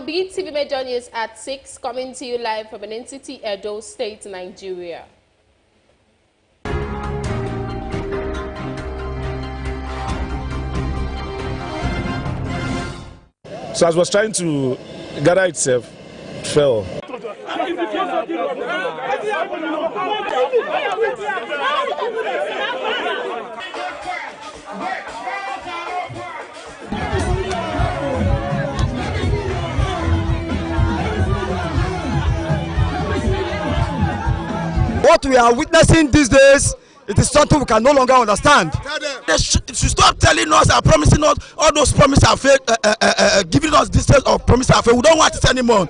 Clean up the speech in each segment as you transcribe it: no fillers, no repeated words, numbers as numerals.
BeeTv Major News at 6, coming to you live from an entity, Edo State, Nigeria. So as it was trying to gather itself, it fell. What we are witnessing these days, it is something we can no longer understand. They should stop telling us and promising us all those promises are fake, giving us details of promises are fake. We don't want it anymore.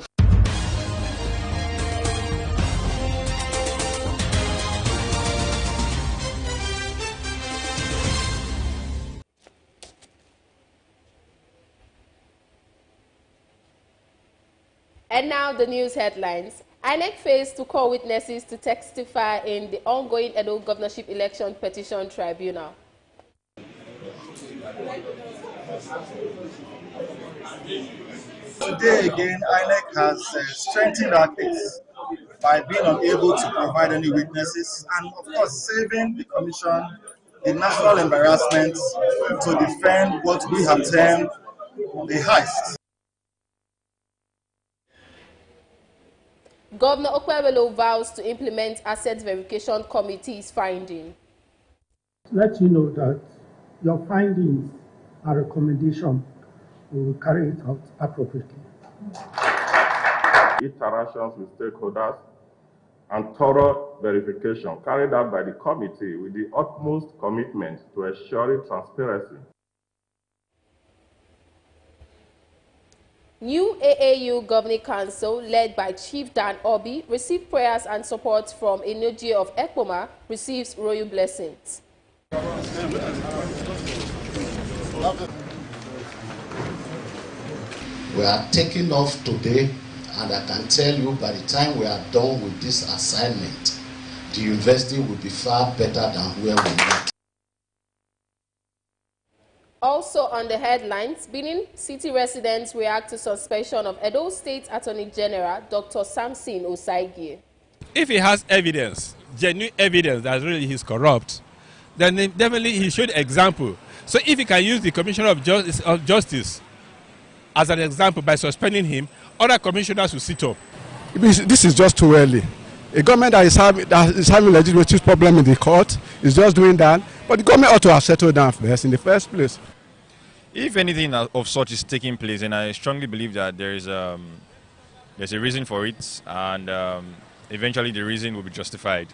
And now the news headlines. INEC fails to call witnesses to testify in the ongoing Edo governorship election petition tribunal. Today again, INEC has strengthened our case by being unable to provide any witnesses and, of course, saving the Commission the national embarrassment to defend what we have termed the heist. Governor Okwebelo vows to implement Asset Verification Committee's finding. Let you know that your findings are recommendation. We will carry it out appropriately. Interactions with stakeholders and thorough verification carried out by the committee with the utmost commitment to ensuring transparency. New AAU Governing Council, led by Chief Dan Obi, received prayers and support from Enoji of Ekpoma, receives royal blessings. We are taking off today, and I can tell you by the time we are done with this assignment, the university will be far better than where we are. Also on the headlines, Benin City residents react to suspension of Edo State Attorney General Dr. Samson Osagie. If he has evidence, genuine evidence that really he's corrupt, then definitely he showed example. So if he can use the Commissioner of Justice as an example by suspending him, other commissioners will sit up. This is just too early. A government that is having legislative problem in the court is just doing that, but the government ought to have settled down first in the first place. If anything of such is taking place, and I strongly believe that there's a reason for it, and eventually the reason will be justified.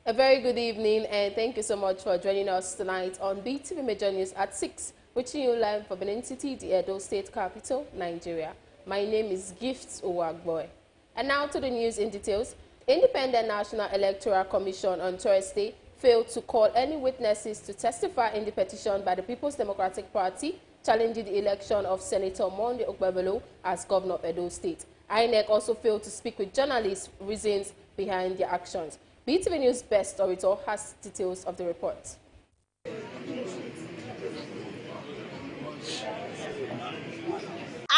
A very good evening, and thank you so much for joining us tonight on BeeTv Major News at 6, reaching you live from Benin City, the Edo State capital, Nigeria. My name is Gifts Owagboy. And now to the news in details. Independent National Electoral Commission on Thursday failed to call any witnesses to testify in the petition by the People's Democratic Party challenging the election of Senator Monday Okwebelo as governor of Edo State. INEC also failed to speak with journalists reasons behind their actions. BeeTv News Best Orator has details of the report.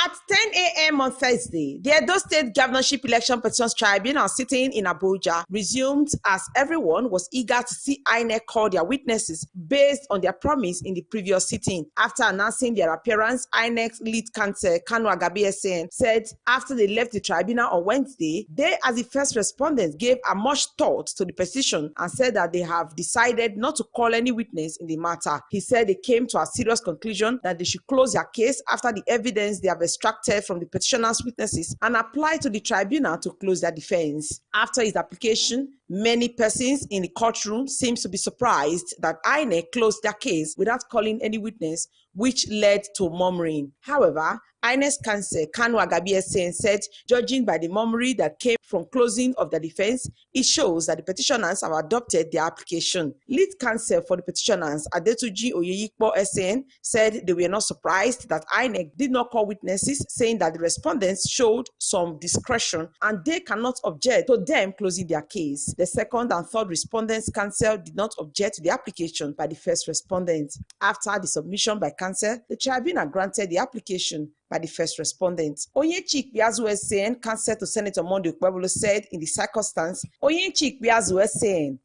At 10 a.m. on Thursday, the Edo State Governorship Election Petitions Tribunal sitting in Abuja resumed as everyone was eager to see INEC call their witnesses based on their promise in the previous sitting. After announcing their appearance, INEC's lead counsel, Kanu Agabi-SN, said after they left the tribunal on Wednesday, they as the first respondents gave a much thought to the petition and said that they have decided not to call any witness in the matter. He said they came to a serious conclusion that they should close their case after the evidence they have extracted from the petitioner's witnesses and apply to the tribunal to close their defense. After his application, many persons in the courtroom seem to be surprised that INEC closed their case without calling any witness, which led to murmuring. However, INEC's counsel, Kanu Agabi said, judging by the murmuring that came from closing of the defense, it shows that the petitioners have adopted their application. Lead counsel for the petitioners, Adetuji Oyeyikpo SN, said they were not surprised that INEC did not call witnesses, saying that the respondents showed some discretion and they cannot object to them closing their case. The second and third respondents' counsel did not object to the application by the first respondent. After the submission by counsel, the tribunal granted the application by the first respondent. Onyechi Ikpeazu SN, counsel to Senator Monday Okpebholo, said in the circumstance,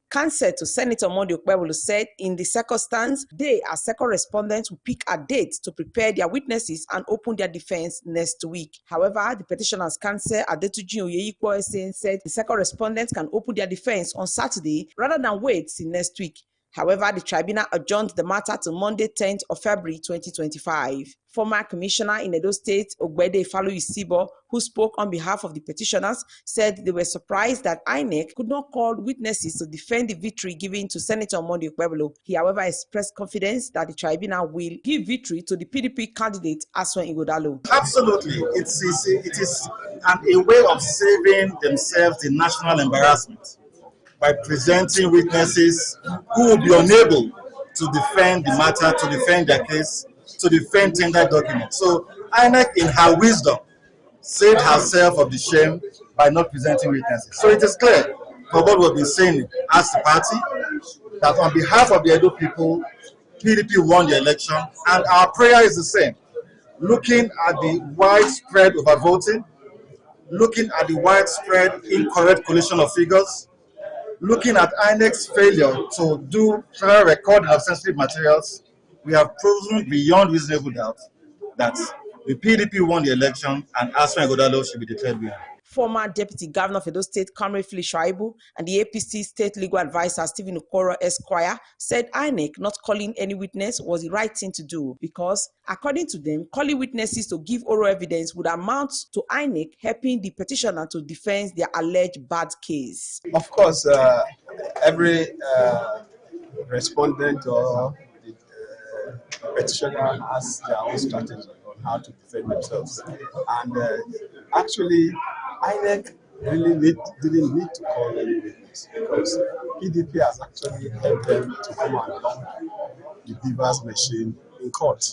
counsel to Senator Monday Okpebholo said in the circumstance, they as second respondents will pick a date to prepare their witnesses and open their defense next week. However, the petitioner's counsel, Adetuji Oyeyikpo SN, said the second respondents can open their defense on Saturday rather than wait till next week. However, the tribunal adjourned the matter to Monday, 10th of February 2025. Former Commissioner in Edo State, Ogbede Falu-Isibo, who spoke on behalf of the petitioners, said they were surprised that INEC could not call witnesses to defend the victory given to Senator Monday Okpebholo. He, however, expressed confidence that the tribunal will give victory to the PDP candidate, Aswan Ighodalo. Absolutely. It is a way of saving themselves the national embarrassment by presenting witnesses who will be unable to defend the matter, to defend their case, to defend tender documents. So INEC, in her wisdom, saved herself of the shame by not presenting witnesses. So it is clear for what we've been saying as a party that on behalf of the Edo people, PDP won the election, and our prayer is the same. Looking at the widespread overvoting, looking at the widespread incorrect collation of figures, looking at INEC's failure to do trial recording of sensitive materials, we have proven beyond reasonable doubt that the PDP won the election and Aswan Ighodalo should be declared winner. Former Deputy Governor of Edo State, Comrade Philip Shuaibu, and the APC State Legal Advisor, Stephen Okoro Esquire, said INEC not calling any witness was the right thing to do because, according to them, calling witnesses to give oral evidence would amount to INEC helping the petitioner to defend their alleged bad case. Of course, every respondent or the petitioner has their own strategy on how to defend themselves. And actually, INEC really didn't need to call any witness because PDP has actually helped them to come and dump the Beavers machine in court.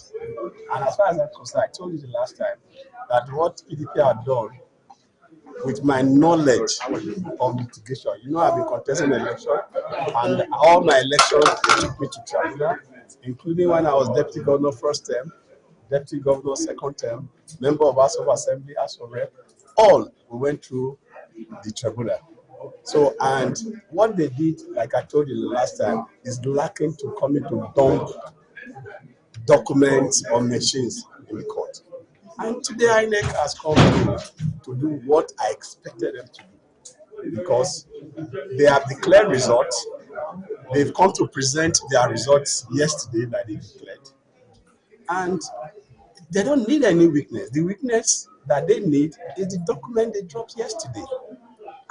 And as far as I'm concerned, I told you the last time that what PDP had done with my knowledge of litigation, you know, I've been contesting election, and all my elections took me to tribunal, including when I was deputy governor first term, deputy governor second term, member of House of Assembly, House of Rep, all we went through the tribunal. So, and what they did, like I told you the last time, is lacking to coming to dump documents or machines in the court. And today INEC has come to do what I expected them to do, because they have declared results. They've come to present their results yesterday that they declared. And they don't need any witness. The witness that they need is the document they dropped yesterday.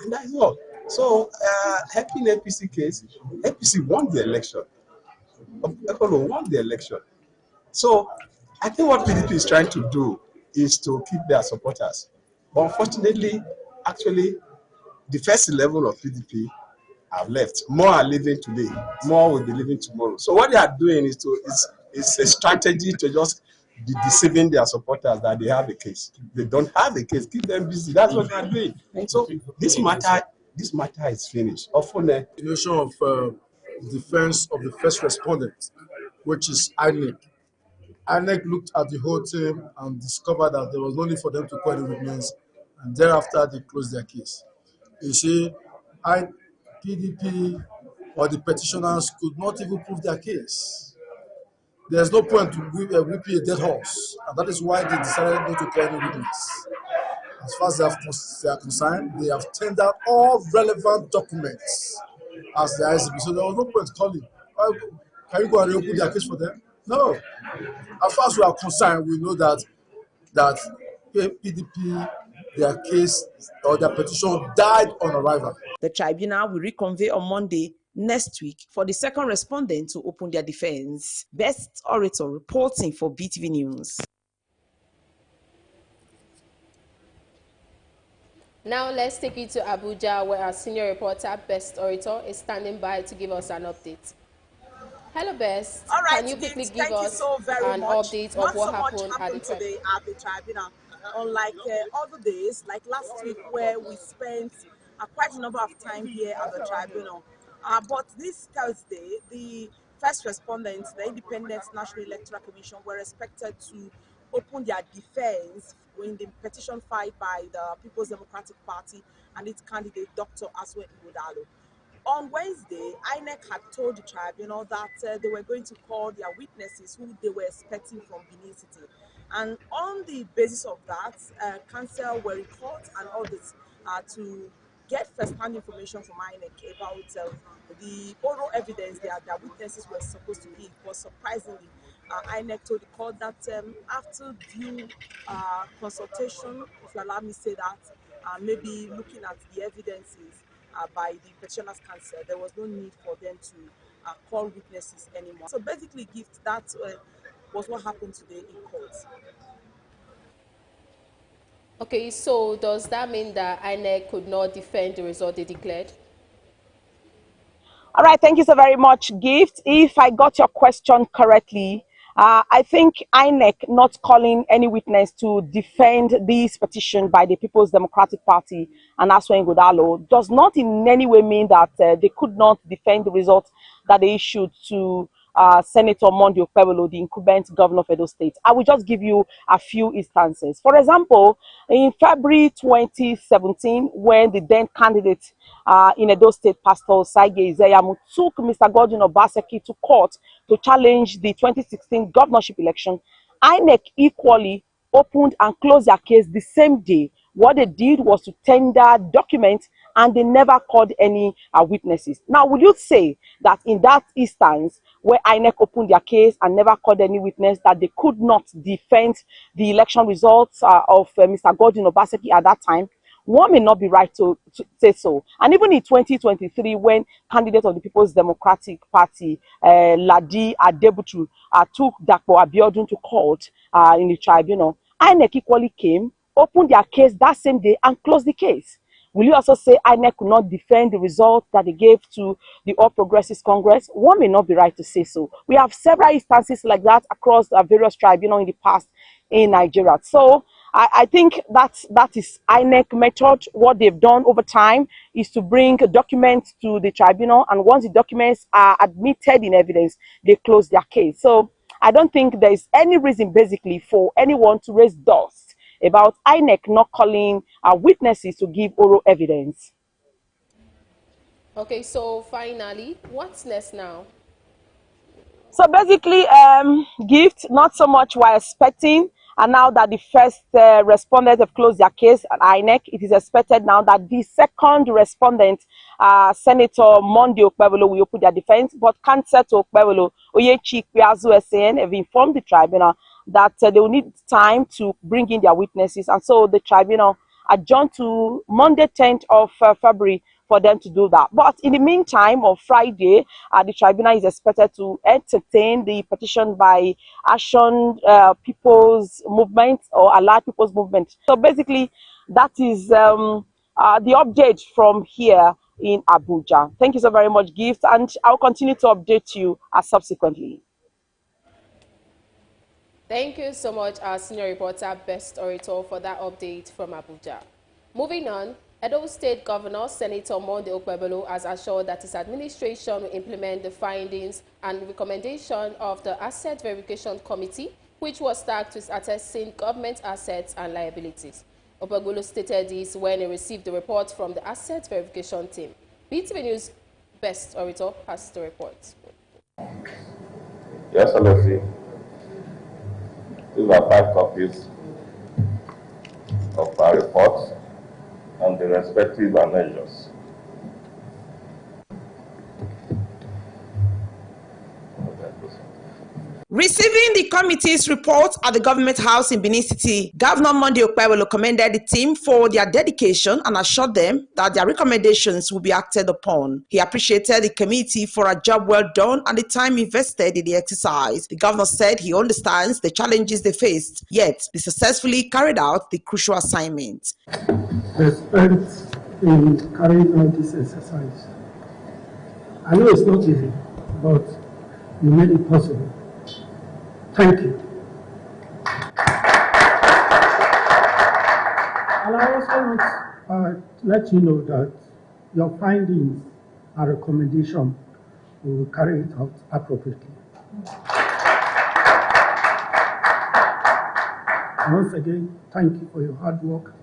And that's all. So, helping APC case, APC won the election. Ekolo won the election. So, I think what PDP is trying to do is to keep their supporters. But unfortunately, actually, the first 11 of PDP have left. More are leaving today. More will be leaving tomorrow. So what they are doing is a strategy to just be deceiving their supporters that they have a case. They don't have a case. Keep them busy. That's what they are doing. So this matter is finished. Often the Notion of defense of the first respondent, which is INEC. INEC looked at the whole team and discovered that there was no need for them to call the witness, and thereafter they closed their case. You see, PDP or the petitioners could not even prove their case. There's no point to whip a dead horse, and that is why they decided not to call any witness. As far as they are concerned, they have tendered all relevant documents as the ICB. So there was no point calling. Can you go and open their case for them? No. As far as we are concerned, we know that PDP, their case or their petition died on arrival. The tribunal will reconvene on Monday next week for the second respondent to open their defense. Best Orator reporting for BeeTv News. Now let's take you to Abuja, where our senior reporter, Best Orator, is standing by to give us an update. Hello, Best. All right, Can you quickly Gift, give thank you us so very an much. update of Not what so much happened at the happened tribunal? today at the tribunal. Unlike other days, like last week where we spent quite a number of time here at the tribunal. But this Thursday, the first respondents, the Independent National Electoral Commission, were expected to open their defense in the petition filed by the People's Democratic Party and its candidate, Dr. Aswe Ighodalo. On Wednesday, INEC had told the tribunal that they were going to call their witnesses who they were expecting from Benin City. And on the basis of that, counsel were in court and others to get first-hand information from INEC about the oral evidence that witnesses were supposed to give. But surprisingly, INEC told the court that after due consultation, if you allow me to say that, maybe looking at the evidences by the petitioner's counsel, there was no need for them to call witnesses anymore. So basically, Gift, that was what happened today in court. Okay, so does that mean that INEC could not defend the result they declared? All right, thank you so very much, Gift. If I got your question correctly, I think INEC not calling any witness to defend this petition by the People's Democratic Party and Aswe Ighodalo does not in any way mean that they could not defend the result that they issued to Senator Monday Okpebholo, the incumbent governor of Edo State. I will just give you a few instances. For example, in February 2017, when the then candidate in Edo State, Pastor Saige Izeyamu, took Mr. Godwin Obaseki to court to challenge the 2016 governorship election, INEC equally opened and closed their case the same day. What they did was to tender documents and they never called any witnesses. Now, will you say that in that instance, where INEC opened their case and never called any witness, that they could not defend the election results of Mr. Godwin Obaseki at that time? One may not be right to say so. And even in 2023, when candidate of the People's Democratic Party, Ladi Adebutu, took Dapo Abiodun to court in the tribunal, INEC equally came, opened their case that same day and closed the case. Will you also say INEC could not defend the result that they gave to the All Progressives Congress? One may not be right to say so. We have several instances like that across various tribunals in the past in Nigeria. So I think that is INEC method. What they've done over time is to bring documents to the tribunal, and once the documents are admitted in evidence, they close their case. So I don't think there is any reason basically for anyone to raise dust about INEC not calling witnesses to give oral evidence. Okay, so finally, what's next now? So basically, Gift, not so much we're expecting. And now that the first respondents have closed their case at INEC, it is expected now that the second respondent, Senator Monday Okpebholo, will open their defense. But counsel to Okpebholo, Oyechi Piazu SAN, have informed the tribunal that they will need time to bring in their witnesses. And so the tribunal adjourned to Monday, 10th of February, for them to do that. But in the meantime, on Friday, the tribunal is expected to entertain the petition by Action People's Movement or Allied People's Movement. So basically, that is the update from here in Abuja. Thank you so very much, Gift, and I'll continue to update you subsequently. Thank you so much, our senior reporter, Best Orator, for that update from Abuja. Moving on, Edo State Governor Senator Monday Okpebholo has assured that his administration will implement the findings and recommendation of the Asset Verification Committee, which was tasked with assessing government assets and liabilities. Okpebholo stated this when he received the report from the Asset Verification team. BeeTv News Best Orator has the report. Yes, Excellency. These are 5 copies of our reports and the respective measures. Receiving the committee's report at the Government House in Benin City, Governor Monday Okpebholo commended the team for their dedication and assured them that their recommendations will be acted upon. He appreciated the committee for a job well done and the time invested in the exercise. The governor said he understands the challenges they faced, yet they successfully carried out the crucial assignment. The strength in carrying out this exercise. I know it's not easy, but you made it possible. Thank you. And I also want to let you know that your findings and recommendations will carry it out appropriately. Once again, thank you for your hard work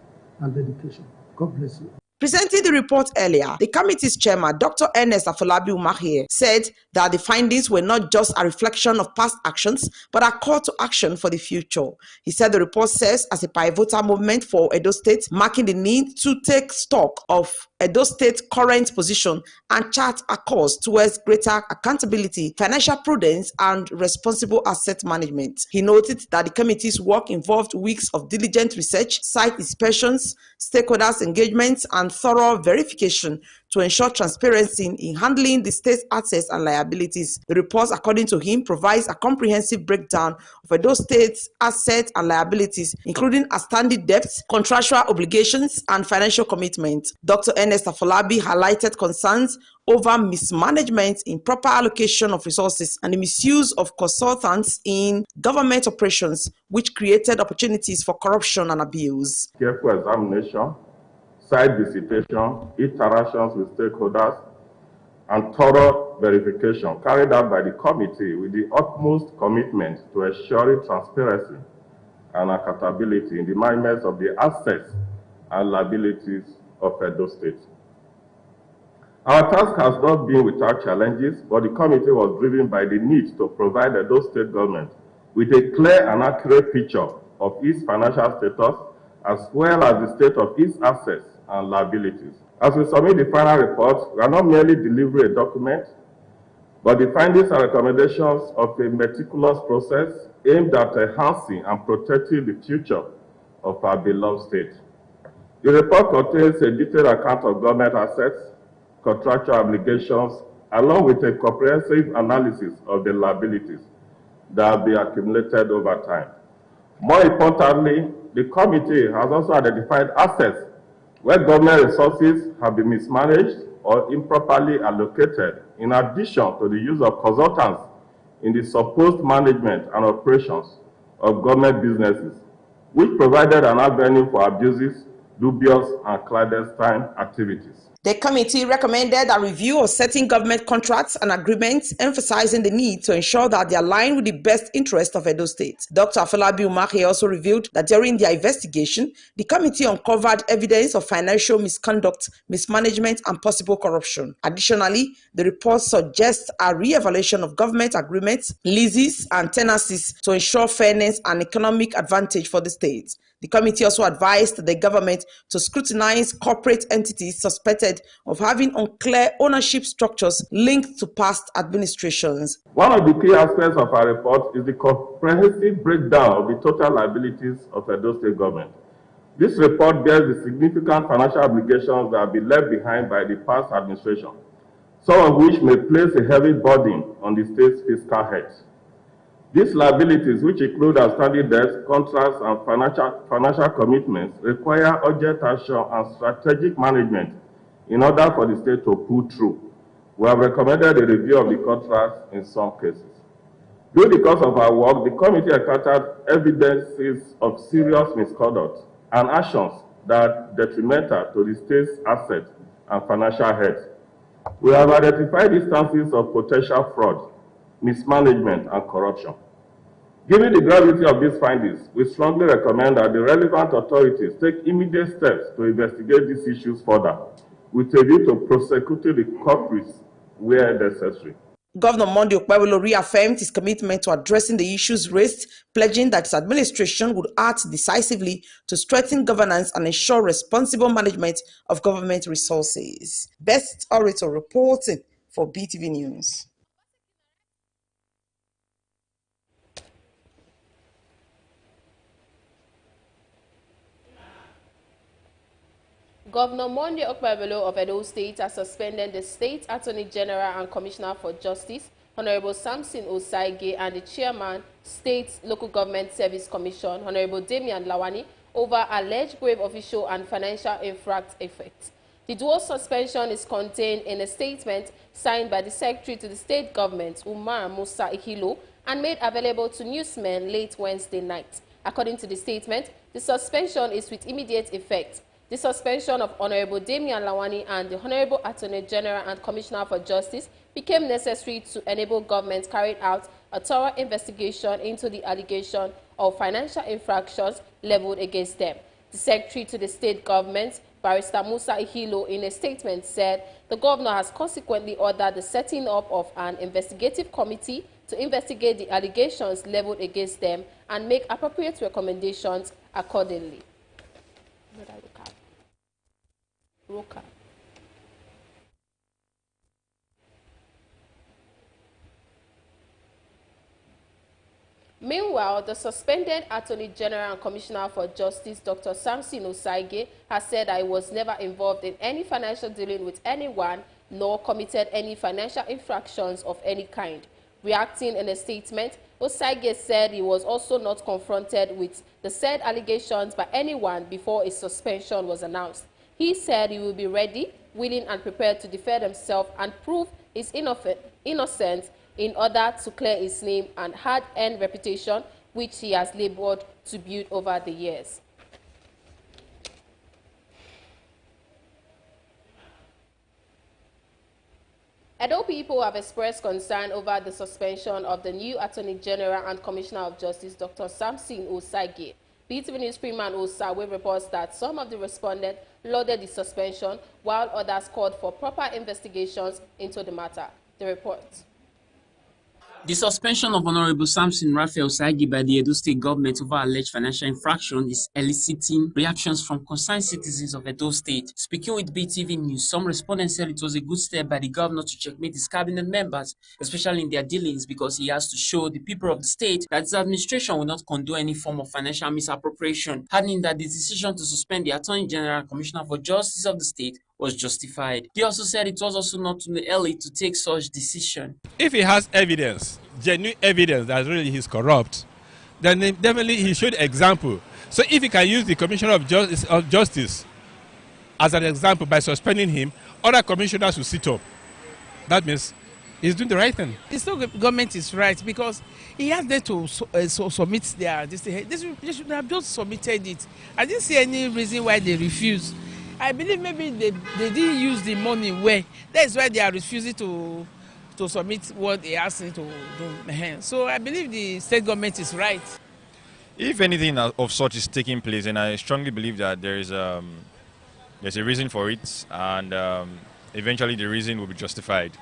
and dedication. God bless you. Presenting the report earlier, the committee's chairman, Dr. Ernest Afolabi Umahiye, said that the findings were not just a reflection of past actions, but a call to action for the future. He said the report serves as a pivotal movement for Edo State, marking the need to take stock of Edo State's current position and chart a course towards greater accountability, financial prudence, and responsible asset management. He noted that the committee's work involved weeks of diligent research, site inspections, stakeholders' engagement, and thorough verification to ensure transparency in handling the state's assets and liabilities. The report, according to him, provides a comprehensive breakdown of Edo State's assets and liabilities, including outstanding debts, contractual obligations, and financial commitments. Dr. Ernest Afolabi highlighted concerns over mismanagement, improper allocation of resources, and the misuse of consultants in government operations, which created opportunities for corruption and abuse. Careful examination, site visitation, interactions with stakeholders, and thorough verification carried out by the committee with the utmost commitment to ensuring transparency and accountability in the management of the assets and liabilities of Edo State. Our task has not been without challenges, but the committee was driven by the need to provide Edo State government with a clear and accurate picture of its financial status, as well as the state of its assets and liabilities. As we submit the final report, we are not merely delivering a document, but the findings and recommendations of a meticulous process aimed at enhancing and protecting the future of our beloved state. The report contains a detailed account of government assets, contractual obligations, along with a comprehensive analysis of the liabilities that have been accumulated over time. More importantly, the committee has also identified assets where government resources have been mismanaged or improperly allocated, in addition to the use of consultants in the supposed management and operations of government businesses, which provided an avenue for abuses, dubious and clandestine activities. The committee recommended a review of certain government contracts and agreements, emphasizing the need to ensure that they align with the best interest of Edo State. Dr. Afolabi Umahiye also revealed that during their investigation, the committee uncovered evidence of financial misconduct, mismanagement, and possible corruption. Additionally, the report suggests a re-evaluation of government agreements, leases, and tenancies to ensure fairness and economic advantage for the state. The committee also advised the government to scrutinize corporate entities suspected of having unclear ownership structures linked to past administrations. One of the key aspects of our report is the comprehensive breakdown of the total liabilities of Edo State government. This report bears the significant financial obligations that have been left behind by the past administration, some of which may place a heavy burden on the state's fiscal heads. These liabilities, which include outstanding debts, contracts, and financial commitments, require urgent action and strategic management in order for the state to pull through. We have recommended a review of the contracts in some cases. During the course of our work, the committee encountered evidences of serious misconduct and actions that are detrimental to the state's assets and financial health. We have identified instances of potential fraud, mismanagement, and corruption. Given the gravity of these findings, we strongly recommend that the relevant authorities take immediate steps to investigate these issues further, with a view to prosecuting the culprits where necessary. Governor Monday Okpebholo reaffirmed his commitment to addressing the issues raised, pledging that his administration would act decisively to strengthen governance and ensure responsible management of government resources. Best Orator reporting for BeeTv News. Governor Monday Okpebholo of Edo State has suspended the State Attorney General and Commissioner for Justice, Honorable Samson Osaige, and the Chairman, State Local Government Service Commission, Honorable Damian Lawani, over alleged grave official and financial infract effects. The dual suspension is contained in a statement signed by the Secretary to the State Government, Umar Musa Ihilo, and made available to newsmen late Wednesday night. According to the statement, the suspension is with immediate effect. The suspension of Honorable Damian Lawani and the Honorable Attorney General and Commissioner for Justice became necessary to enable government carry out a thorough investigation into the allegation of financial infractions leveled against them. The Secretary to the State Government, Barrister Musa Ihilo, in a statement said the governor has consequently ordered the setting up of an investigative committee to investigate the allegations leveled against them and make appropriate recommendations accordingly. Roka. Meanwhile, the suspended Attorney General and Commissioner for Justice, Dr. Samson Osaige, has said that he was never involved in any financial dealing with anyone, nor committed any financial infractions of any kind. Reacting in a statement, Osaige said he was also not confronted with the said allegations by anyone before his suspension was announced. He said he will be ready, willing and prepared to defend himself and prove his innocence in order to clear his name and hard-earned reputation, which he has labored to build over the years. Edo people have expressed concern over the suspension of the new Attorney General and Commissioner of Justice, Dr. Samson Osaige. BeeTv News Freeman Osawe reports that some of the respondents lauded the suspension, while others called for proper investigations into the matter. The report. The suspension of Honorable Samson Raphael Osaige by the Edo State government over alleged financial infraction is eliciting reactions from concerned citizens of Edo State. Speaking with BeeTv News, some respondents said it was a good step by the governor to checkmate his cabinet members, especially in their dealings, because he has to show the people of the state that his administration will not condone any form of financial misappropriation, adding that the decision to suspend the Attorney General and Commissioner for Justice of the state was justified. He also said it was also not too early to take such decision. If he has evidence, genuine evidence that really he's corrupt, then definitely he showed example. So if he can use the Commissioner of Justice as an example by suspending him, other commissioners will sit up. That means he's doing the right thing. It's not the government is right, because he has them to submit their they should have just submitted it. I didn't see any reason why they refused. I believe maybe they didn't use the money well. That's why they are refusing to submit what they asked them to do. So I believe the state government is right. If anything of such is taking place, and I strongly believe that there's a reason for it, and eventually the reason will be justified.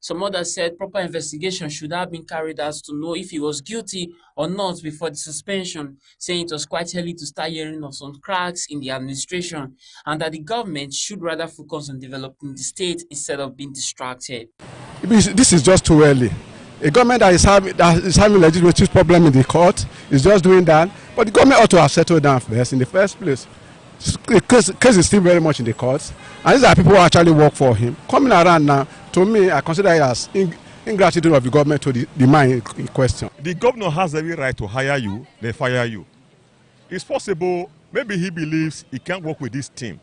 Some others said proper investigation should have been carried out to know if he was guilty or not before the suspension, saying it was quite early to start hearing of some cracks in the administration, and that the government should rather focus on developing the state instead of being distracted. This is just too early. A government that is having legislative problem in the court is just doing that, but the government ought to have settled down first in the first place. The case is still very much in the courts, and these are people who actually work for him. Coming around now, to me, I consider it as ingratitude of the government to the man in question. The governor has every right to hire you, they fire you. It's possible, maybe he believes he can't work with this team.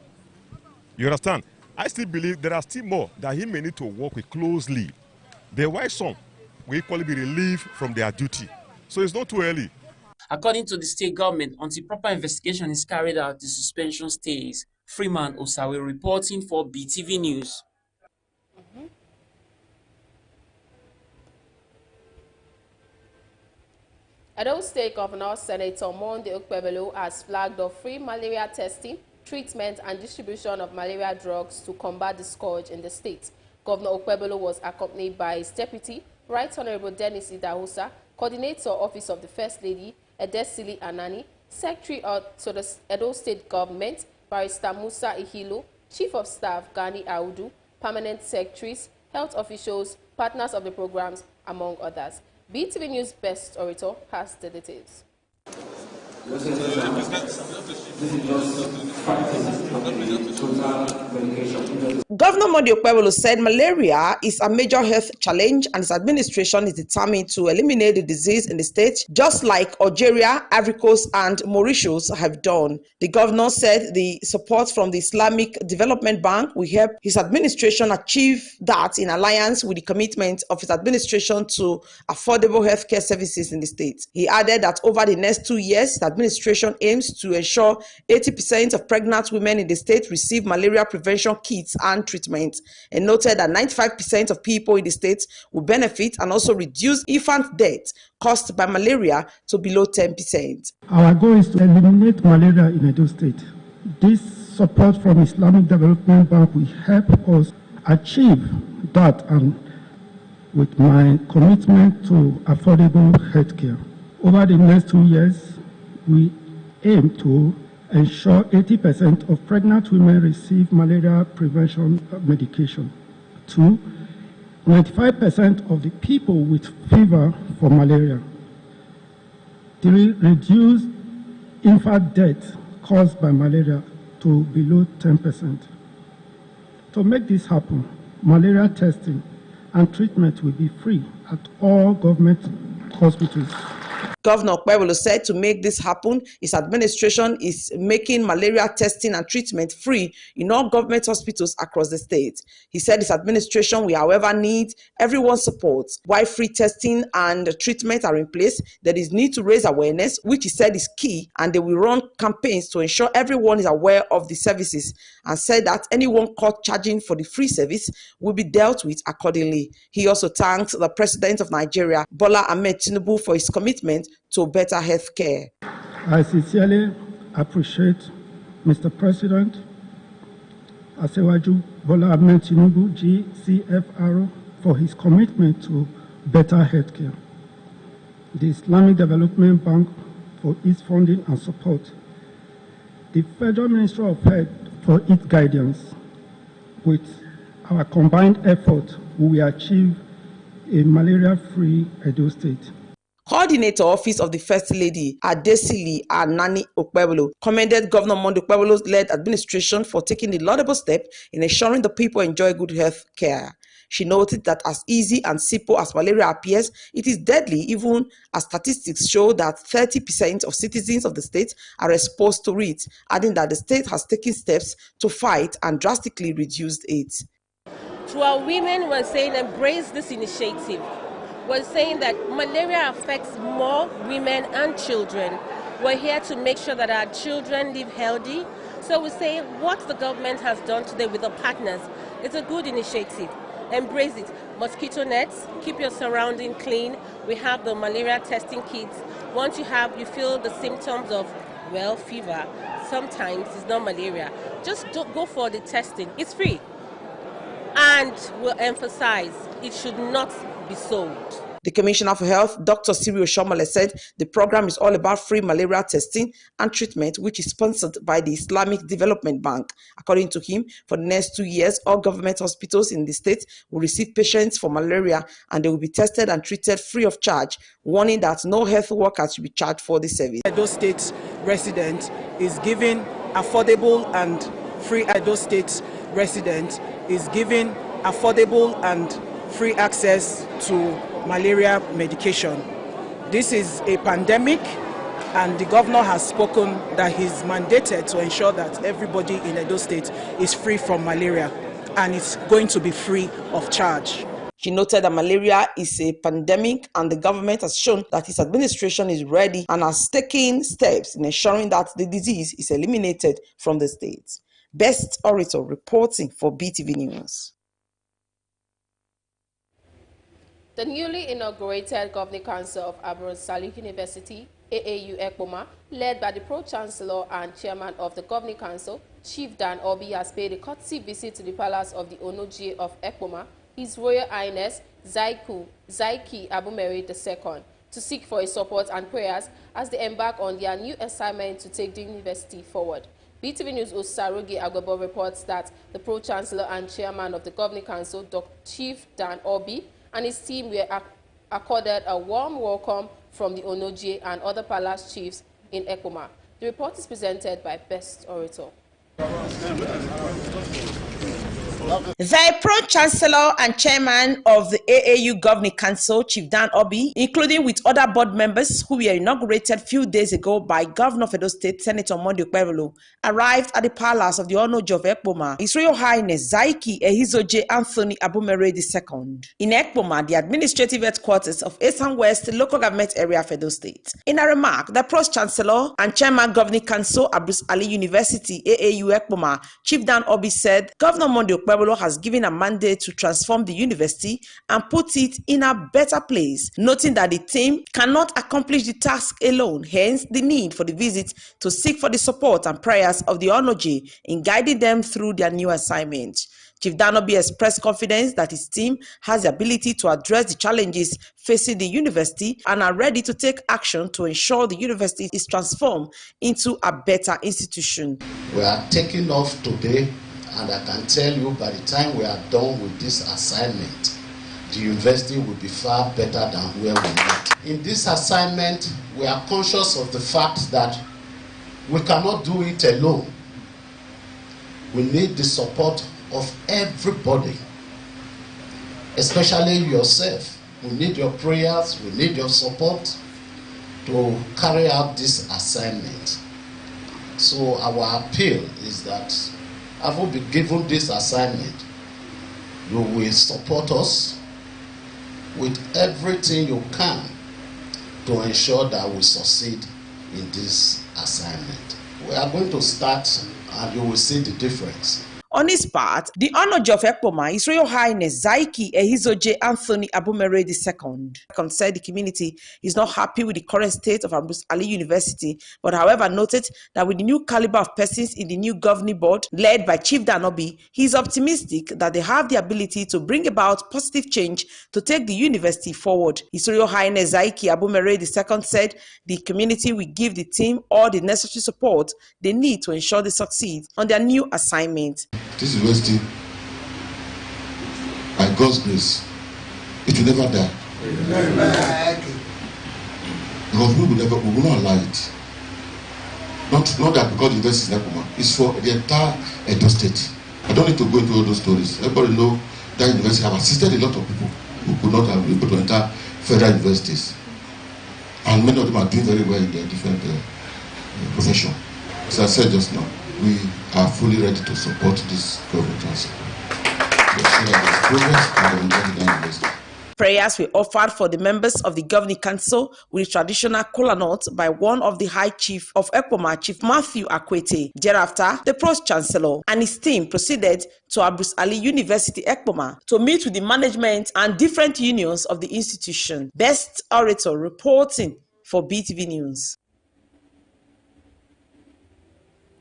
You understand? I still believe there are still more that he may need to work with closely. The white some will equally be relieved from their duty. So it's not too early. According to the state government, until proper investigation is carried out, the suspension stays. Freeman Osawe reporting for BeeTv News. Edo State Governor Senator Monday Okpebholo has flagged off free malaria testing, treatment and distribution of malaria drugs to combat the scourge in the state. Governor Okpebholo was accompanied by his deputy, Right Honorable Dennis Idahosa, Coordinator Office of the First Lady, Edesili Anani, Secretary to the Edo State Government, Barrister Musa Ihilo, Chief of Staff Gani Audu, Permanent Secretaries, Health Officials, partners of the programs, among others. BeeTv News Best Orator has the details. This is just 5% of the total medication. Governor Monday Okpebholo said malaria is a major health challenge and his administration is determined to eliminate the disease in the state, just like Algeria, Ivory Coast, and Mauritius have done. The governor said the support from the Islamic Development Bank will help his administration achieve that in alliance with the commitment of his administration to affordable healthcare services in the state. He added that over the next 2 years, the administration aims to ensure 80% of pregnant women in the state receive malaria prevention kits and treatment, and noted that 95% of people in the state will benefit and also reduce infant death caused by malaria to below 10%. Our goal is to eliminate malaria in Edo State. This support from Islamic Development Bank will help us achieve that, and with my commitment to affordable healthcare. Over the next 2 years, we aim to ensure 80% of pregnant women receive malaria prevention medication. 2, 95% of the people with fever for malaria. 3, reduce infant death caused by malaria to below 10%. To make this happen, malaria testing and treatment will be free at all government hospitals. Governor Okpebholo said to make this happen, his administration is making malaria testing and treatment free in all government hospitals across the state. He said his administration will, however, need everyone's support. While free testing and treatment are in place, there is need to raise awareness, which he said is key, and they will run campaigns to ensure everyone is aware of the services, and said that anyone caught charging for the free service will be dealt with accordingly. He also thanked the President of Nigeria, Bola Ahmed Tinubu, for his commitment to better health care. I sincerely appreciate Mr. President Asewaju Bola Ahmed Tinubu, GCFR, for his commitment to better health care. The Islamic Development Bank for its funding and support. The Federal Ministry of Health for its guidance. With our combined effort, we will achieve a malaria-free Edo State. Coordinator Office of the First Lady, Adesili Anani Okpebholo, commended Governor Monday Okpebholo's led administration for taking the laudable step in ensuring the people enjoy good health care. She noted that as easy and simple as malaria appears, it is deadly, even as statistics show that 30% of citizens of the state are exposed to it, adding that the state has taken steps to fight and drastically reduce it. To our women, we're saying embrace this initiative. We're saying that malaria affects more women and children. We're here to make sure that our children live healthy. So we say what the government has done today with the partners, it's a good initiative. Embrace it. Mosquito nets, keep your surrounding clean. We have the malaria testing kits. Once you feel the symptoms of, well, fever, sometimes it's not malaria. Just go for the testing. It's free. And we'll emphasize, it should not be sold. The Commissioner for Health, Dr. Siri Oshomole, said the program is all about free malaria testing and treatment, which is sponsored by the Islamic Development Bank. According to him, for the next 2 years, all government hospitals in the state will receive patients for malaria and they will be tested and treated free of charge, warning that no health workers should be charged for the service. Edo State resident is given affordable and free Edo State resident is given affordable and free access to malaria medication. This is a pandemic, and the governor has spoken that he's mandated to ensure that everybody in Edo State is free from malaria, and it's going to be free of charge. She noted that malaria is a pandemic and the government has shown that its administration is ready and has taken steps in ensuring that the disease is eliminated from the state. Best Orator reporting for BeeTv News. The newly inaugurated Governing Council of Abraham Salih University, AAU Ekpoma, led by the Pro-Chancellor and Chairman of the Governing Council, Chief Dan Obi, has paid a courtesy visit to the Palace of the Onoji of Ekpoma, His Royal Highness Zaiki Abumeri II, to seek for his support and prayers as they embark on their new assignment to take the university forward. BeeTv News' Osarogi Agbabo reports that the Pro-Chancellor and Chairman of the Governing Council, Dr. Chief Dan Obi, and his team were accorded a warm welcome from the Onoji and other palace chiefs in Ekpoma. The report is presented by Best Orator. The Pro-Chancellor and Chairman of the AAU Governing Council, Chief Dan Obi, including with other board members who were inaugurated few days ago by Governor of Edo State, Senator Monday Okpebholo, arrived at the palace of the Onoji of Ekpoma, His Royal Highness Zaiki Ehizoje Anthony Abumere II, in Ekpoma, the administrative headquarters of Esan West Local Government Area of Edo State. In a remark, the Pro-Chancellor and Chairman Governing Council, Abrus Ali University, AAU Ekpoma, Chief Dan Obi said, Governor Monday Okpebholo has given a mandate to transform the university and put it in a better place, noting that the team cannot accomplish the task alone, hence the need for the visit to seek for the support and prayers of the Onoji in guiding them through their new assignment. Chief Dan Obi expressed confidence that his team has the ability to address the challenges facing the university and are ready to take action to ensure the university is transformed into a better institution. We are taking off today, and I can tell you by the time we are done with this assignment, the university will be far better than where we met. In this assignment, we are conscious of the fact that we cannot do it alone. We need the support of everybody, especially yourself. We need your prayers, we need your support to carry out this assignment. So our appeal is that after we be given this assignment, you will support us with everything you can to ensure that we succeed in this assignment. We are going to start and you will see the difference. On his part, the Onoji of Ekpoma, His Royal Highness Zaiki Ehizoje Anthony Abumere II, said the community is not happy with the current state of Abrus Ali University, but however noted that with the new caliber of persons in the new governing board led by Chief Dan Obi, he is optimistic that they have the ability to bring about positive change to take the university forward. His Royal Highness Zaiki Abumere II said the community will give the team all the necessary support they need to ensure they succeed on their new assignment. This university, by God's grace, it will never die. Because we will not allow it. Not that because the university is Nekoma, it's for the entire Edo State. I don't need to go into all those stories. Everybody know that university have assisted a lot of people who could not have been able to enter federal universities. And many of them are doing very well in their different profession. As I said just now, we are fully ready to support this government transfer. Prayers were offered for the members of the Governing Council with traditional kola nut by one of the High Chief of Ekpoma, Chief Matthew Akwete. Thereafter, the Pro-Chancellor and his team proceeded to Abrus Ali University Ekpoma to meet with the management and different unions of the institution. Best Orator reporting for BeeTv News.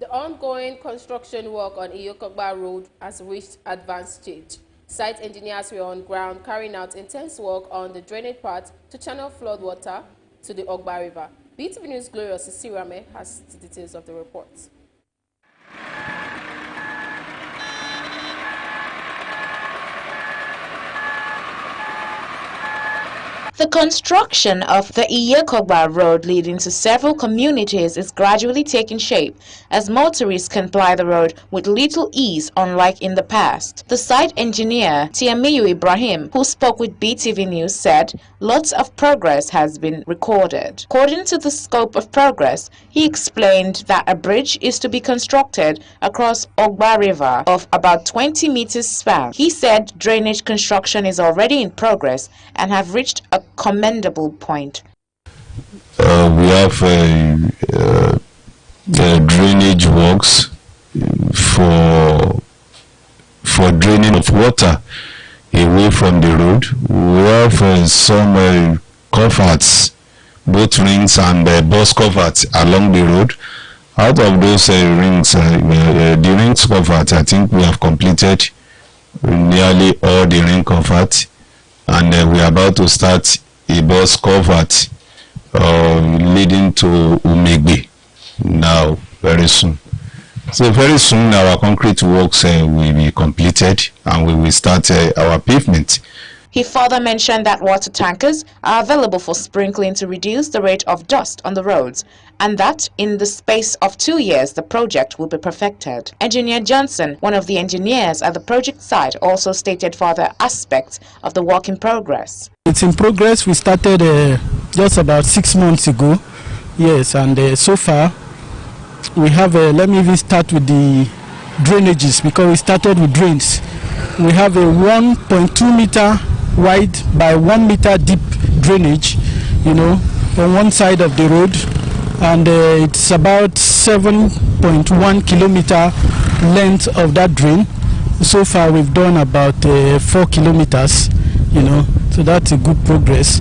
The ongoing construction work on Iyokogba Road has reached advanced stage. Site engineers were on ground carrying out intense work on the drainage part to channel flood water to the Ogba River. BeeTv News' Glorious Sisirame has the details of the report. The construction of the Iyekogba Road leading to several communities is gradually taking shape as motorists can ply the road with little ease unlike in the past. The site engineer, Tiamiyu Ibrahim, who spoke with BeeTv News, said lots of progress has been recorded. According to the scope of progress, he explained that a bridge is to be constructed across Ogba River of about 20 meters span. He said drainage construction is already in progress and have reached a commendable point. We have drainage works for draining of water away from the road. We have some culverts, both rings and bus culverts along the road. Out of those rings, the rings culvert, I think we have completed nearly all the ring culverts, and we are about to start a bus culvert leading to Umegbe now very soon. So very soon our concrete works will be completed and we will start our pavement. He further mentioned that water tankers are available for sprinkling to reduce the rate of dust on the roads, and that in the space of 2 years the project will be perfected. Engineer Johnson, one of the engineers at the project site, also stated further aspects of the work in progress. It's in progress. We started just about 6 months ago. Yes, and so far we have, let me even start with the drainages, because we started with drains. We have a 1.2 meter wide by 1 meter deep drainage, on one side of the road, and it's about 7.1 kilometer length of that drain. So far we've done about 4 kilometers, so that's a good progress.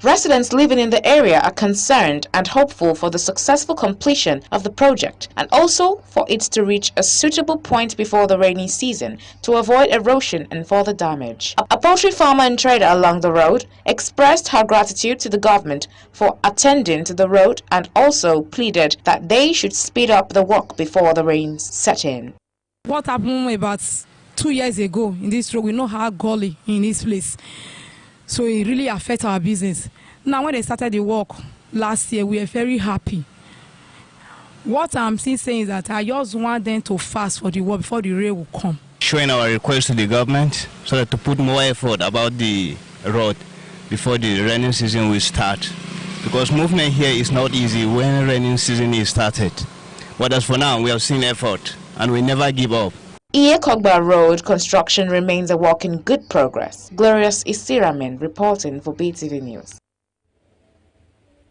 Residents living in the area are concerned and hopeful for the successful completion of the project, and also for it to reach a suitable point before the rainy season to avoid erosion and further damage. A poultry farmer and trader along the road expressed her gratitude to the government for attending to the road and also pleaded that they should speed up the work before the rains set in. What happened about 2 years ago in this road, we know how gully in this place. So it really affects our business. Now when they started the work last year, we are very happy. What I'm still saying is that I just want them to fast for the work before the rain will come. Showing our request to the government so that to put more effort about the road before the rainy season will start. Because movement here is not easy when rainy season is started. But as for now, we have seen effort and we never give up. Iyekogba Road construction remains a work in good progress. Glorious Isiramin reporting for BeeTv News.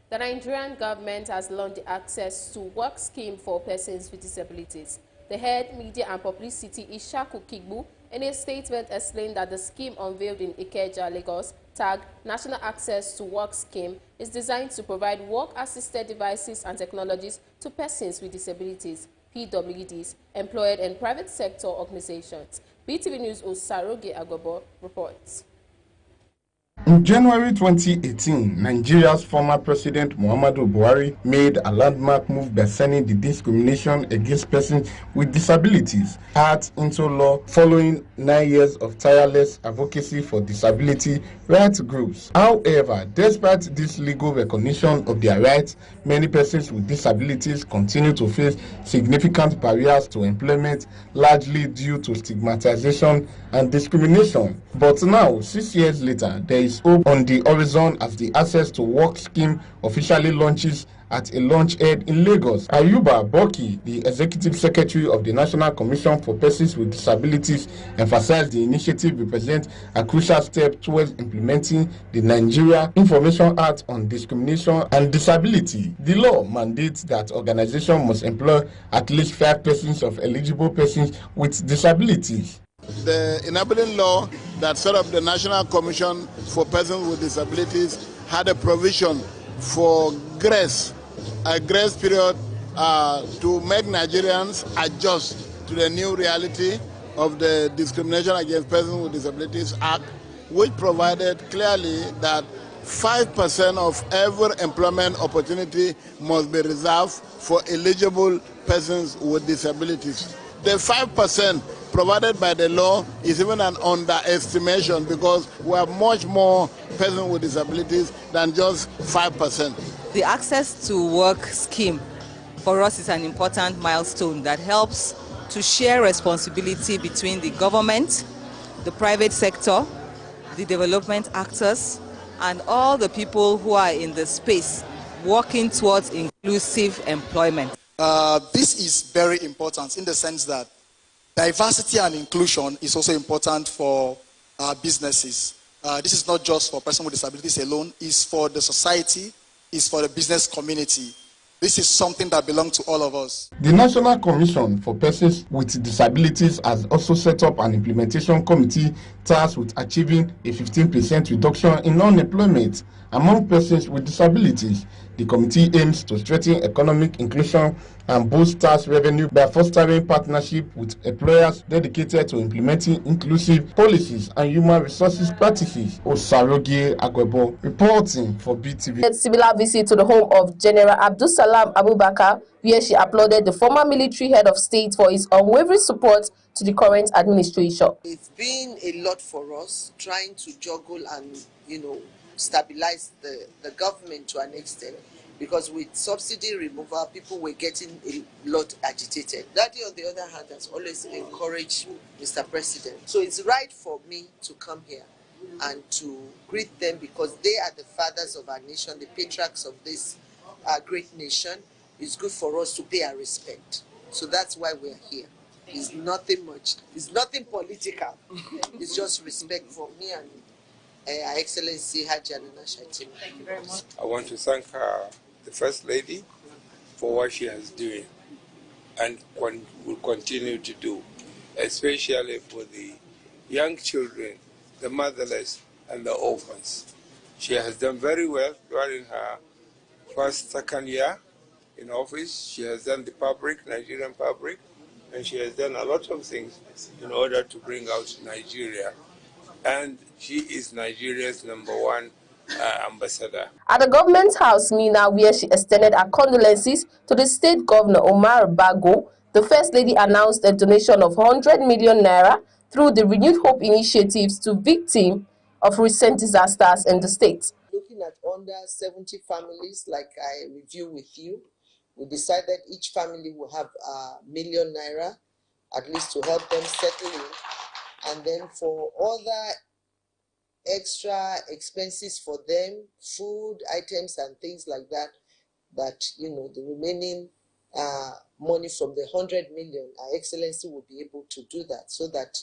The Nigerian government has launched the Access to Work scheme for persons with disabilities. The head media and publicity Ishaku Kigbu in a statement explained that the scheme unveiled in Ikeja, Lagos, tagged National Access to Work Scheme, is designed to provide work-assisted devices and technologies to persons with disabilities, PWDs, employed and private sector organizations. BeeTv News' Osaroge Agobo reports. In January 2018, Nigeria's former President Muhammadu Buhari made a landmark move by signing the Discrimination Against Persons with Disabilities Act into law following 9 years of tireless advocacy for disability rights groups. However, despite this legal recognition of their rights, many persons with disabilities continue to face significant barriers to employment, largely due to stigmatization and discrimination. But now, 6 years later, there is hope on the horizon as the Access to Work scheme officially launches at a launchhead in Lagos. Ayuba Boki, the Executive Secretary of the National Commission for Persons with Disabilities, emphasized the initiative represents a crucial step towards implementing the Nigeria Information Act on Discrimination and Disability. The law mandates that organizations must employ at least 5 persons of eligible persons with disabilities. The enabling law that set up the National Commission for Persons with Disabilities had a provision for a grace period to make Nigerians adjust to the new reality of the Discrimination Against Persons with Disabilities Act, which provided clearly that 5% of every employment opportunity must be reserved for eligible persons with disabilities. The 5% provided by the law is even an underestimation because we have much more persons with disabilities than just 5%. The Access to Work scheme for us is an important milestone that helps to share responsibility between the government, the private sector, the development actors, and all the people who are in the space working towards inclusive employment. This is very important in the sense that diversity and inclusion is also important for businesses. This is not just for persons with disabilities alone, it's for the society, it's for the business community. This is something that belongs to all of us. The National Commission for Persons with Disabilities has also set up an implementation committee tasked with achieving a 15% reduction in unemployment among persons with disabilities. The committee aims to strengthen economic inclusion and boost tax revenue by fostering partnership with employers dedicated to implementing inclusive policies and human resources practices. Osaroge Agwebo reporting for BeeTv. A similar visit to the home of General Abdul Salam Abubakar, where she applauded the former military head of state for his unwavering support to the current administration. It's been a lot for us trying to juggle and, stabilize the government to an extent, because with subsidy removal, people were getting a lot agitated. Daddy, on the other hand, has always encouraged Mr. President. So it's right for me to come here and to greet them, because they are the fathers of our nation, the patriarchs of this great nation. It's good for us to pay our respect. So that's why we're here. It's nothing much. It's nothing political. It's just respect for me and Her Excellency Hajji Anana Shaitima. Thank you very much. I want to thank her, the First Lady, for what she has doing and will continue to do, especially for the young children, the motherless, and the orphans. She has done very well during her second year in office. She has done the public, Nigerian public, and she has done a lot of things in order to bring out Nigeria. And she is Nigeria's #1 ambassador. At the government house, Mina, where she extended her condolences to the state governor, Omar Bago, the First Lady announced a donation of 100 million naira through the Renewed Hope initiatives to victims of recent disasters in the state. Looking at under 70 families, like I review with you, we decided each family will have ₦1 million, at least to help them settle in. And then for other extra expenses for them, food items and things like that, the remaining money from the 100 million, Her Excellency will be able to do that, so that,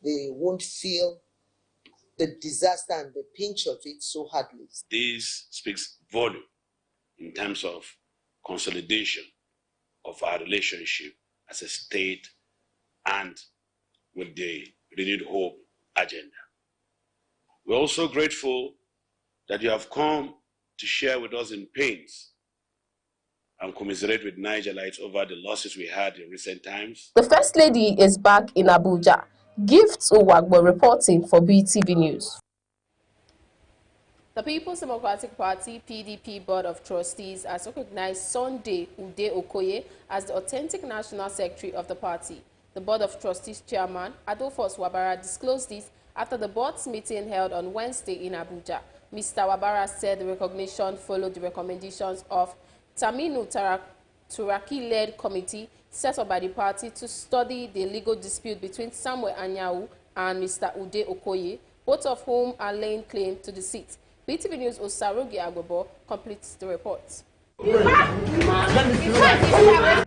they won't feel the disaster and the pinch of it so hardly. This speaks volume in terms of consolidation of our relationship as a state and with the Renewed Hope agenda. We're also grateful that you have come to share with us in pains and commiserate with Nigerians over the losses we had in recent times. The First Lady is back in Abuja. Gifts Owagbo reporting for BeeTv News. The People's Democratic Party (PDP) Board of Trustees has recognized Sunday Ude Okoye as the authentic National Secretary of the party. The Board of Trustees Chairman Adolphus Wabara disclosed this after the board's meeting held on Wednesday in Abuja. Mr. Wabara said the recognition followed the recommendations of Taminu Turaki-led committee set up by the party to study the legal dispute between Samuel Anyanwu and Mr. Ude Okoye, both of whom are laying claim to the seat. BeeTv News' Osarogi Agbobo completes the report.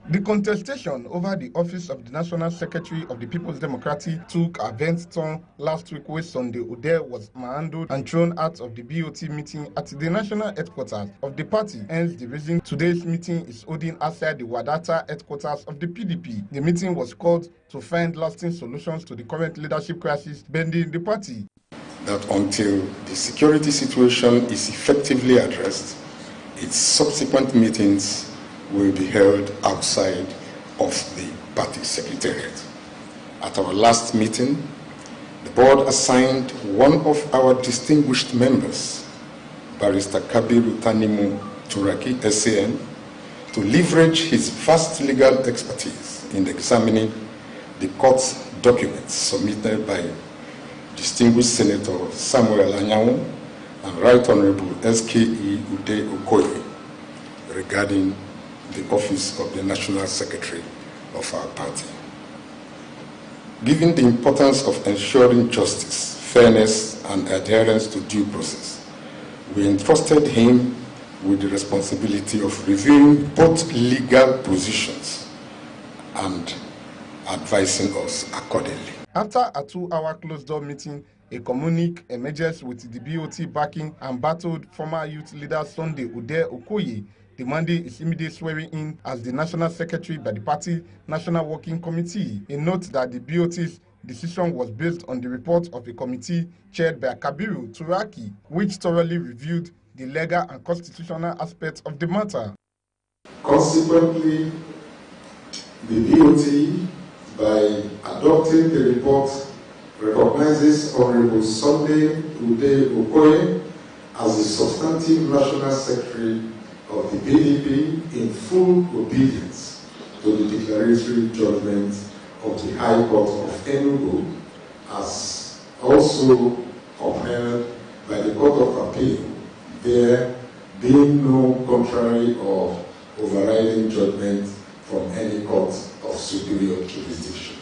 The contestation over the office of the National Secretary of the People's Democratic took a vent turn last week where Sunday Ude was manhandled and thrown out of the BOT meeting at the national headquarters of the party. Hence the reason today's meeting is holding outside the Wadata headquarters of the PDP. The meeting was called to find lasting solutions to the current leadership crisis bending the party. That until the security situation is effectively addressed, its subsequent meetings will be held outside of the party secretariat. At our last meeting, the board assigned one of our distinguished members, Barrister Kabiru Tanimu Turaki, SAN, to leverage his vast legal expertise in examining the court's documents submitted by distinguished Senator Samuel Anyanwu and Right Honorable S.K.E. Ude Okoye regarding the office of the National Secretary of our party. Given the importance of ensuring justice, fairness, and adherence to due process, we entrusted him with the responsibility of reviewing both legal positions and advising us accordingly. After a 2-hour closed-door meeting, a communique emerges with the BOT backing and battled former youth leader Sunday Ude Okoye, demanding his immediate swearing in as the National Secretary by the party National Working Committee. A note that the BOT's decision was based on the report of a committee chaired by Kabiru Turaki, which thoroughly reviewed the legal and constitutional aspects of the matter. Consequently, the BOT, by adopting the report, recognizes Honorable Sunday Ude Okoye as the substantive National Secretary of the PDP in full obedience to the declaratory judgment of the High Court of Enugu, as also upheld by the Court of Appeal, there being no contrary or overriding judgment from any court of superior jurisdiction.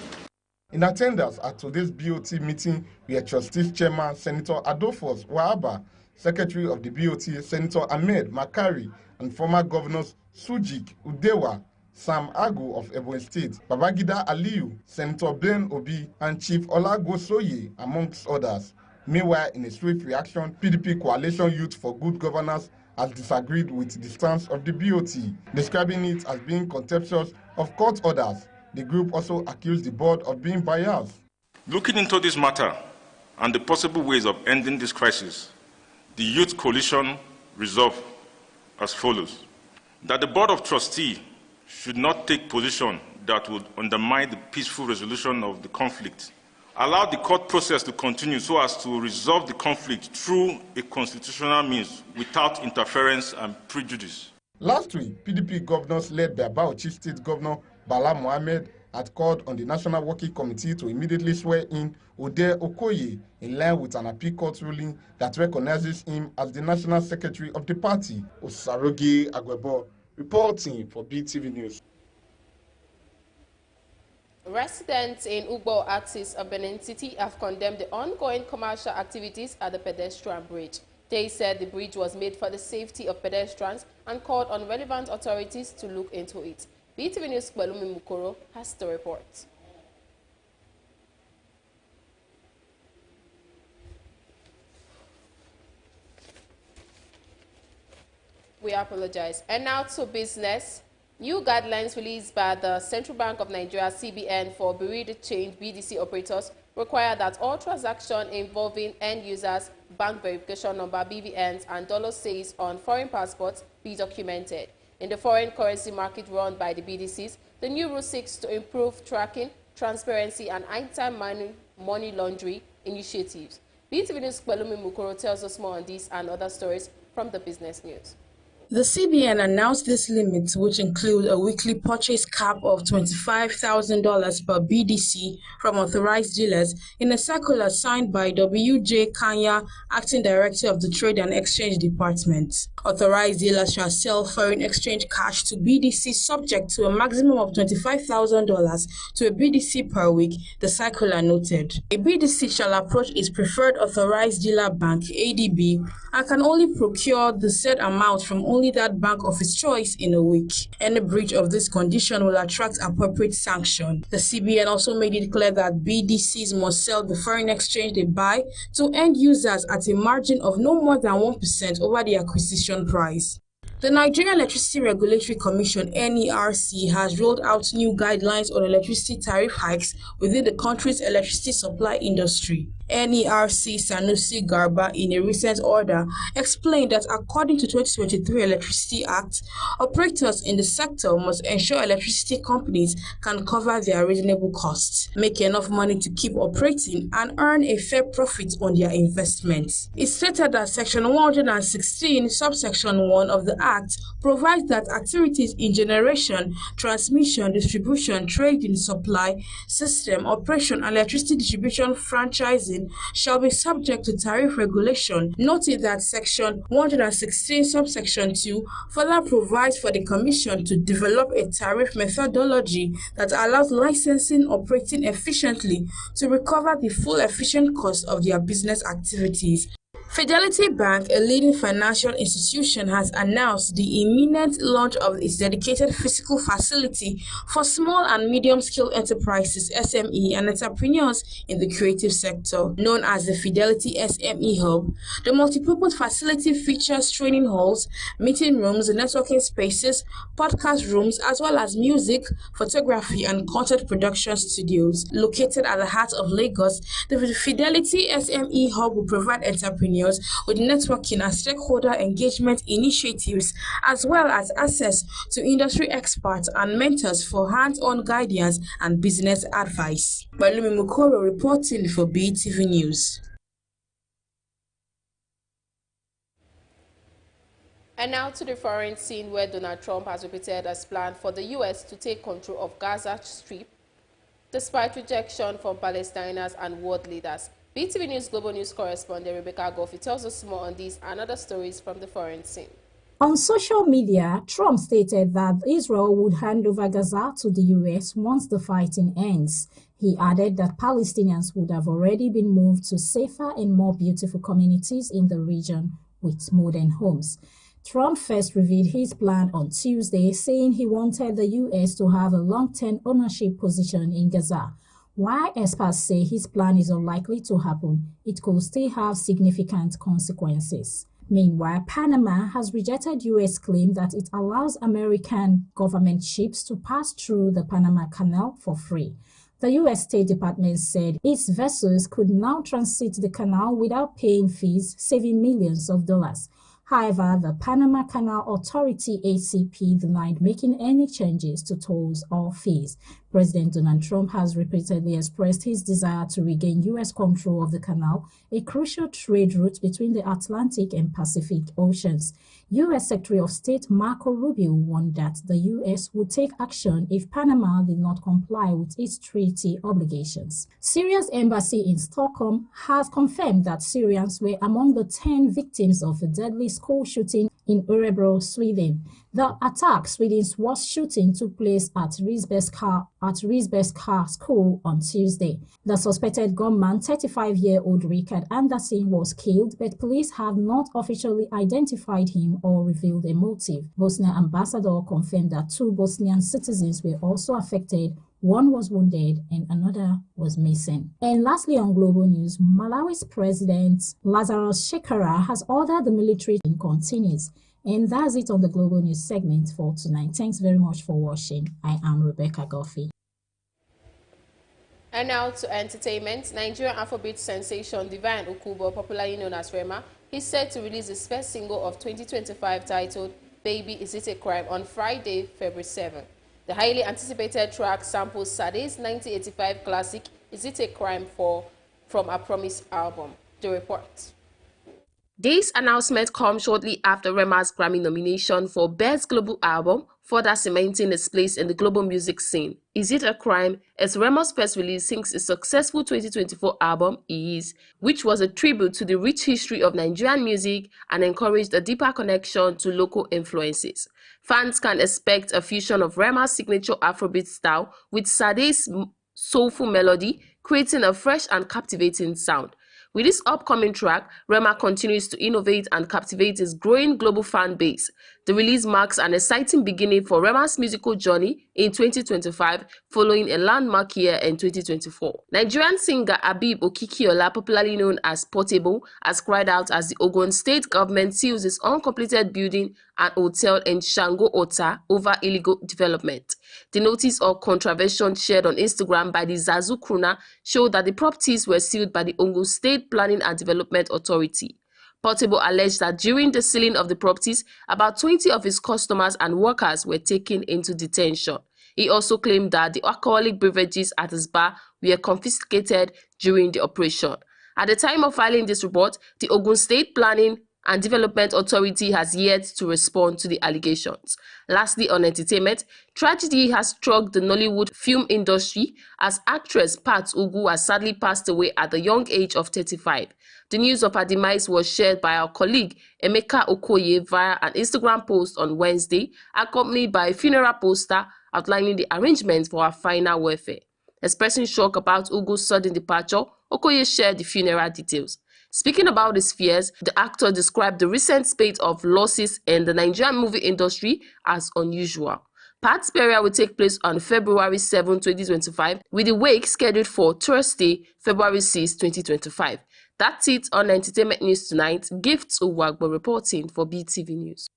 In attendance at today's BOT meeting were Trustees Chairman Senator Adolphus Wahaba, Secretary of the BOT Senator Ahmed Makari, and former Governors Sujik Udewa, Sam Agu of Ebonyi State, Babagida Aliyu, Senator Ben Obi, and Chief Olagosoye, amongst others. Meanwhile, in a swift reaction, PDP Coalition Youth for Good Governance has disagreed with the stance of the BOT, describing it as being contemptuous of court orders. The group also accused the board of being biased. Looking into this matter and the possible ways of ending this crisis, the Youth Coalition resolved as follows: that the Board of Trustees should not take position that would undermine the peaceful resolution of the conflict, allow the court process to continue so as to resolve the conflict through a constitutional means without interference and prejudice. Last week, PDP governors led by Bauchi State Governor Bala Mohammed had called on the National Working Committee to immediately swear in Ode Okoye in line with an appeal court ruling that recognizes him as the National Secretary of the party. Osarogi Agwebo reporting for BeeTv News. Residents in Ugbo axis of Benin City have condemned the ongoing commercial activities at the pedestrian bridge. They said the bridge was made for the safety of pedestrians and called on relevant authorities to look into it. BeeTv News' Kwelumi Mukoro has the report. We apologize. And now to business. New guidelines released by the Central Bank of Nigeria, CBN, for Bureau de Change BDC operators require that all transactions involving end users, bank verification number, BVNs, and dollar sales on foreign passports be documented. In the foreign currency market run by the BDCs, the new rule seeks to improve tracking, transparency, and anti-money laundering initiatives. BeeTv News' Kwelumi Mukoro tells us more on these and other stories from the business news. The CBN announced these limits, which include a weekly purchase cap of $25,000 per BDC from authorized dealers, in a circular signed by W.J. Kanya, Acting Director of the Trade and Exchange Department. Authorized dealers shall sell foreign exchange cash to BDC subject to a maximum of $25,000 to a BDC per week, the circular noted. A BDC shall approach its preferred authorized dealer bank, ADB, and can only procure the said amount from only that bank of his choice in a week. Any breach of this condition will attract appropriate sanction. The CBN also made it clear that BDCs must sell the foreign exchange they buy to end users at a margin of no more than 1% over the acquisition price. The Nigerian Electricity Regulatory Commission (NERC) has rolled out new guidelines on electricity tariff hikes within the country's electricity supply industry. NERC Sanusi Garba, in a recent order, explained that according to 2023 Electricity Act, operators in the sector must ensure electricity companies can cover their reasonable costs, make enough money to keep operating, and earn a fair profit on their investments. It stated that Section 116, subsection 1 of the Act provides that activities in generation, transmission, distribution, trading, supply, system, operation, and electricity distribution franchising shall be subject to tariff regulation, noting that Section 116, subsection 2 further provides for the Commission to develop a tariff methodology that allows licensing operating efficiently to recover the full efficient cost of their business activities. Fidelity Bank, a leading financial institution, has announced the imminent launch of its dedicated physical facility for small and medium-scale enterprises, SME, and entrepreneurs in the creative sector. Known as the Fidelity SME Hub, the multipurpose facility features training halls, meeting rooms, networking spaces, podcast rooms, as well as music, photography, and content production studios. Located at the heart of Lagos, the Fidelity SME Hub will provide entrepreneurs with networking and stakeholder engagement initiatives, as well as access to industry experts and mentors for hands-on guidance and business advice. Kwelumi Mukoro reporting for BeeTv News. And now to the foreign scene, where Donald Trump has repeated his plan for the U.S. to take control of Gaza Strip. despite rejection from Palestinians and world leaders. BeeTv News Global News correspondent Rebecca Goffey tells us more on these and other stories from the foreign scene. On social media, Trump stated that Israel would hand over Gaza to the U.S. once the fighting ends. He added that Palestinians would have already been moved to safer and more beautiful communities in the region with modern homes. Trump first revealed his plan on Tuesday, saying he wanted the U.S. to have a long-term ownership position in Gaza. While experts say his plan is unlikely to happen, it could still have significant consequences. Meanwhile, Panama has rejected U.S. claim that it allows American government ships to pass through the Panama Canal for free. The U.S. State Department said its vessels could now transit the canal without paying fees, saving millions of dollars. However, the Panama Canal Authority ACP denied making any changes to tolls or fees. President Donald Trump has repeatedly expressed his desire to regain U.S. control of the canal, a crucial trade route between the Atlantic and Pacific Oceans. U.S. Secretary of State Marco Rubio warned that the U.S. would take action if Panama did not comply with its treaty obligations. Syria's embassy in Stockholm has confirmed that Syrians were among the 10 victims of a deadly school shooting in Örebro, Sweden. The attack, Sweden's worst shooting, took place at Risbergska School on Tuesday. The suspected gunman, 35-year-old Richard Anderson, was killed, but police have not officially identified him or revealed a motive. Bosnia ambassador confirmed that 2 Bosnian citizens were also affected. One was wounded and another was missing. And lastly, on global news, Malawi's president Lazarus Chakwera has ordered the military to continue. And that's it on the global news segment for tonight. Thanks very much for watching. I am Rebecca Goffey. And now to entertainment. Nigerian Afrobeat sensation Divine Ukubo, popularly known as Rema, is set to release his first single of 2025 titled Baby Is It a Crime on Friday, February 7. The highly anticipated track samples Sade's 1985 classic Is It a Crime from A Promise album. The report. This announcement comes shortly after Rema's Grammy nomination for Best Global Album, further cementing its place in the global music scene. Is It a Crime is Rema's first release since his successful 2024 album, He Is, which was a tribute to the rich history of Nigerian music and encouraged a deeper connection to local influences. Fans can expect a fusion of Rema's signature Afrobeat style with Sade's soulful melody, creating a fresh and captivating sound. With this upcoming track, Rema continues to innovate and captivate his growing global fan base. The release marks an exciting beginning for Rema's musical journey in 2025, following a landmark year in 2024. Nigerian singer Habib Okikiola, popularly known as Portable, has cried out as the Ogun State government seals its uncompleted building and hotel in Shango Ota over illegal development. The notice or contravention shared on Instagram by the Zazu Kruna showed that the properties were sealed by the Ogun State Planning and Development Authority. Portable alleged that during the sealing of the properties, about 20 of his customers and workers were taken into detention. He also claimed that the alcoholic beverages at his bar were confiscated during the operation. At the time of filing this report, the Ogun State Planning and Development Authority has yet to respond to the allegations. Lastly, on entertainment, tragedy has struck the Nollywood film industry as actress Pat Ugu has sadly passed away at the young age of 35. The news of her demise was shared by our colleague Emeka Okoye via an Instagram post on Wednesday, accompanied by a funeral poster outlining the arrangements for her final welfare. Expressing shock about Ugu's sudden departure, Okoye shared the funeral details. Speaking about his fears, the actor described the recent spate of losses in the Nigerian movie industry as unusual. Pat's burial will take place on February 7, 2025, with the wake scheduled for Thursday, February 6, 2025. That's it on Entertainment News tonight. Gifts Uwagbo reporting for BeeTv News.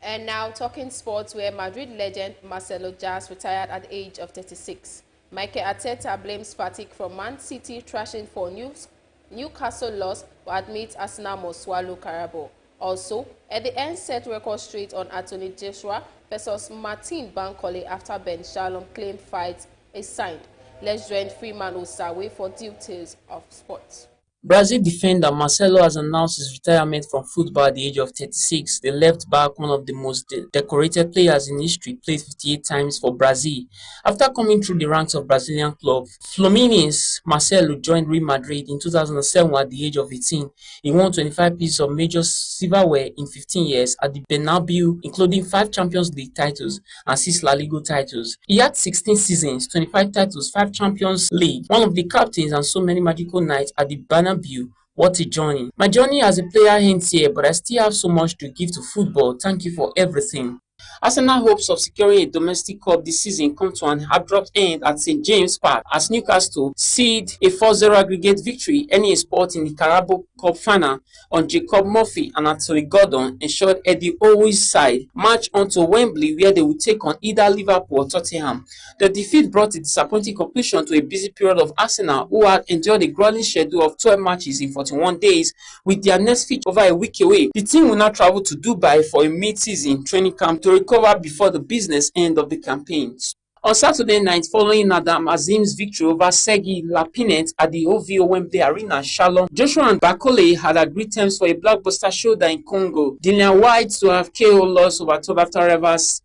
And now talking sports, where Madrid legend Marcelo Diaz retired at the age of 36. Mikel Arteta blames fatigue from Man City thrashing for Newcastle loss, but admits Arsenal must swallow Carabao. Also, at the end, set record straight on Anthony Joshua versus Martin Bankole after Ben Shalom claimed fight is signed. Let's join Freeman Osawe for details of sports. Brazil defender Marcelo has announced his retirement from football at the age of 36. The left back, one of the most decorated players in history, played 58 times for Brazil. After coming through the ranks of Brazilian club Fluminense, Marcelo joined Real Madrid in 2007 at the age of 18. He won 25 pieces of major silverware in 15 years at the Bernabeu, including 5 Champions League titles and 6 La Liga titles. He had 16 seasons, 25 titles, 5 Champions League, one of the captains, and so many magical nights at the Bernabeu. What a journey. My journey as a player ends here, but I still have so much to give to football. Thank you for everything. Arsenal hopes of securing a domestic cup this season come to an abrupt end at St James Park as Newcastle sealed a 4-0 aggregate victory, earning a spot in the Carabao Cup final on Jacob Murphy and Anthony Gordon ensured Eddie Howe's side march on to Wembley, where they would take on either Liverpool or Tottenham. The defeat brought a disappointing conclusion to a busy period of Arsenal, who had endured a grueling schedule of 12 matches in 41 days, with their next fixture over a week away. The team will now travel to Dubai for a mid-season training camp to recover before the business end of the campaign. On Saturday night, following Adam Azim's victory over Sergei Lapinet at the OVO Wembley Arena, Shalom Joshua and Bakole had agreed terms for a blockbuster showdown in Congo. Dillian White to have KO loss over top after Rivers